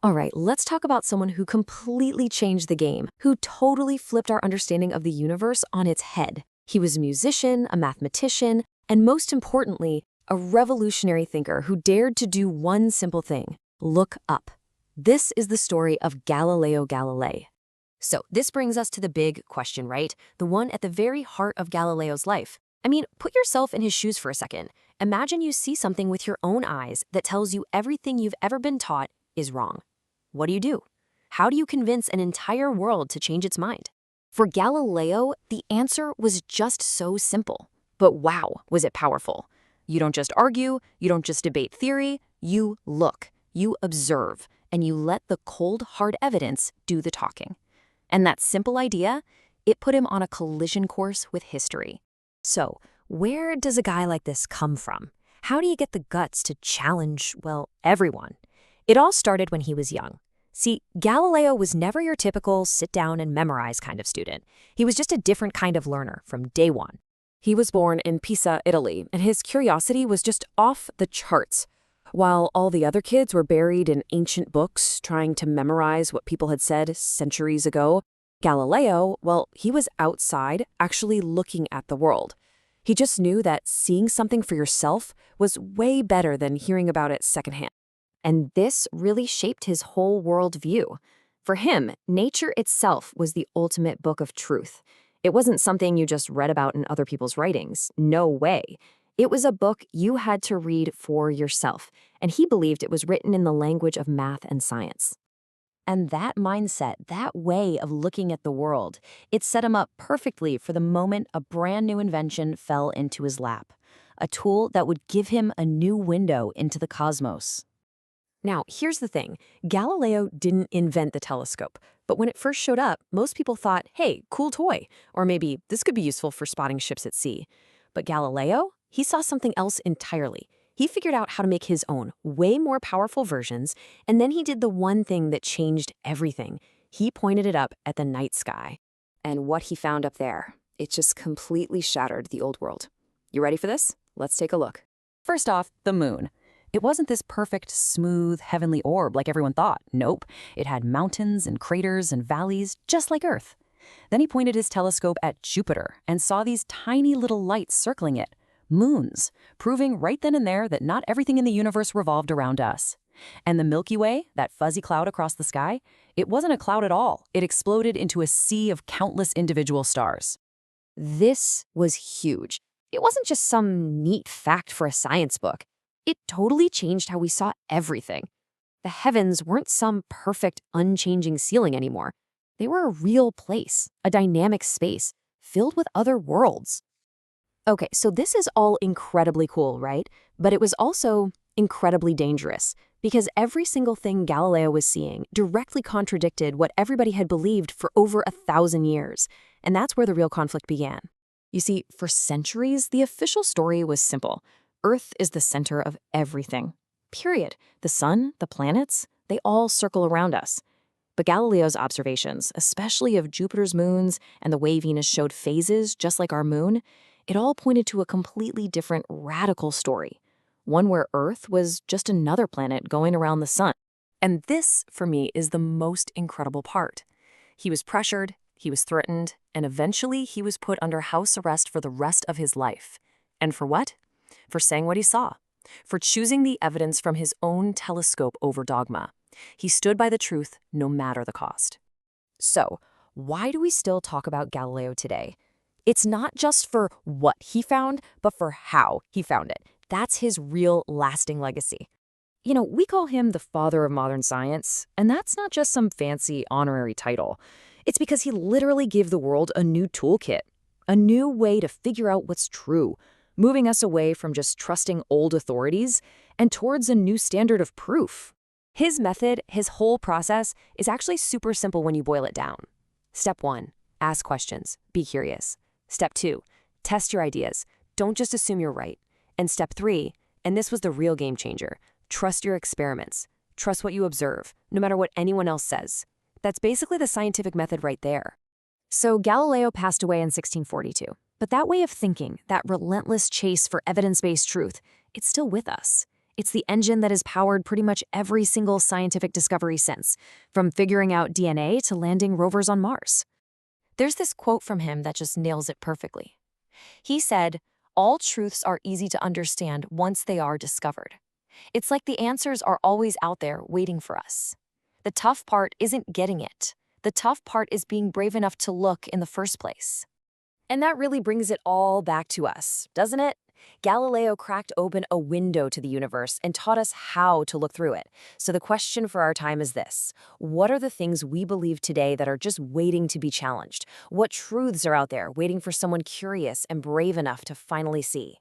All right, let's talk about someone who completely changed the game, who totally flipped our understanding of the universe on its head. He was a musician, a mathematician, and most importantly, a revolutionary thinker who dared to do one simple thing: look up. This is the story of Galileo Galilei. So this brings us to the big question, right? The one at the very heart of Galileo's life. I mean, put yourself in his shoes for a second. Imagine you see something with your own eyes that tells you everything you've ever been taught is wrong. What do? How do you convince an entire world to change its mind? For Galileo, the answer was just so simple. But wow, was it powerful. You don't just argue, you don't just debate theory, you look, you observe, and you let the cold, hard evidence do the talking. And that simple idea, it put him on a collision course with history. So, where does a guy like this come from? How do you get the guts to challenge, well, everyone? It all started when he was young. See, Galileo was never your typical sit down and memorize kind of student. He was just a different kind of learner from day one. He was born in Pisa, Italy, and his curiosity was just off the charts. While all the other kids were buried in ancient books trying to memorize what people had said centuries ago, Galileo, well, he was outside, actually looking at the world. He just knew that seeing something for yourself was way better than hearing about it secondhand. And this really shaped his whole worldview. For him, nature itself was the ultimate book of truth. It wasn't something you just read about in other people's writings. No way. It was a book you had to read for yourself, and he believed it was written in the language of math and science. And that mindset, that way of looking at the world, it set him up perfectly for the moment a brand new invention fell into his lap, a tool that would give him a new window into the cosmos. Now, here's the thing. Galileo didn't invent the telescope, but when it first showed up, most people thought, hey, cool toy, or maybe this could be useful for spotting ships at sea. But Galileo, he saw something else entirely. He figured out how to make his own, way more powerful versions, and then he did the one thing that changed everything. He pointed it up at the night sky. And what he found up there, it just completely shattered the old world. You ready for this? Let's take a look. First off, the moon. It wasn't this perfect, smooth, heavenly orb like everyone thought. Nope. It had mountains and craters and valleys, just like Earth. Then he pointed his telescope at Jupiter and saw these tiny little lights circling it, moons, proving right then and there that not everything in the universe revolved around us. And the Milky Way, that fuzzy cloud across the sky, it wasn't a cloud at all. It exploded into a sea of countless individual stars. This was huge. It wasn't just some neat fact for a science book. It totally changed how we saw everything. The heavens weren't some perfect, unchanging ceiling anymore. They were a real place, a dynamic space, filled with other worlds. Okay, so this is all incredibly cool, right? But it was also incredibly dangerous, because every single thing Galileo was seeing directly contradicted what everybody had believed for over 1,000 years. And that's where the real conflict began. You see, for centuries, the official story was simple. Earth is the center of everything. Period. The sun, the planets, they all circle around us. But Galileo's observations, especially of Jupiter's moons and the way Venus showed phases just like our moon, it all pointed to a completely different, radical story. One where Earth was just another planet going around the sun. And this, for me, is the most incredible part. He was pressured, he was threatened, and eventually he was put under house arrest for the rest of his life. And for what? For saying what he saw, for choosing the evidence from his own telescope over dogma. He stood by the truth no matter the cost. So, why do we still talk about Galileo today? It's not just for what he found, but for how he found it. That's his real lasting legacy. You know, we call him the father of modern science, and that's not just some fancy honorary title. It's because he literally gave the world a new toolkit, a new way to figure out what's true, moving us away from just trusting old authorities and towards a new standard of proof. His method, his whole process, is actually super simple when you boil it down. Step 1, ask questions, be curious. Step 2, test your ideas. Don't just assume you're right. And step 3, and this was the real game changer, trust your experiments. Trust what you observe, no matter what anyone else says. That's basically the scientific method right there. So Galileo passed away in 1642. But that way of thinking, that relentless chase for evidence-based truth, it's still with us. It's the engine that has powered pretty much every single scientific discovery since, from figuring out DNA to landing rovers on Mars. There's this quote from him that just nails it perfectly. He said, "All truths are easy to understand once they are discovered." It's like the answers are always out there waiting for us. The tough part isn't getting it. The tough part is being brave enough to look in the first place. And that really brings it all back to us, doesn't it? Galileo cracked open a window to the universe and taught us how to look through it. So the question for our time is this: what are the things we believe today that are just waiting to be challenged? What truths are out there waiting for someone curious and brave enough to finally see?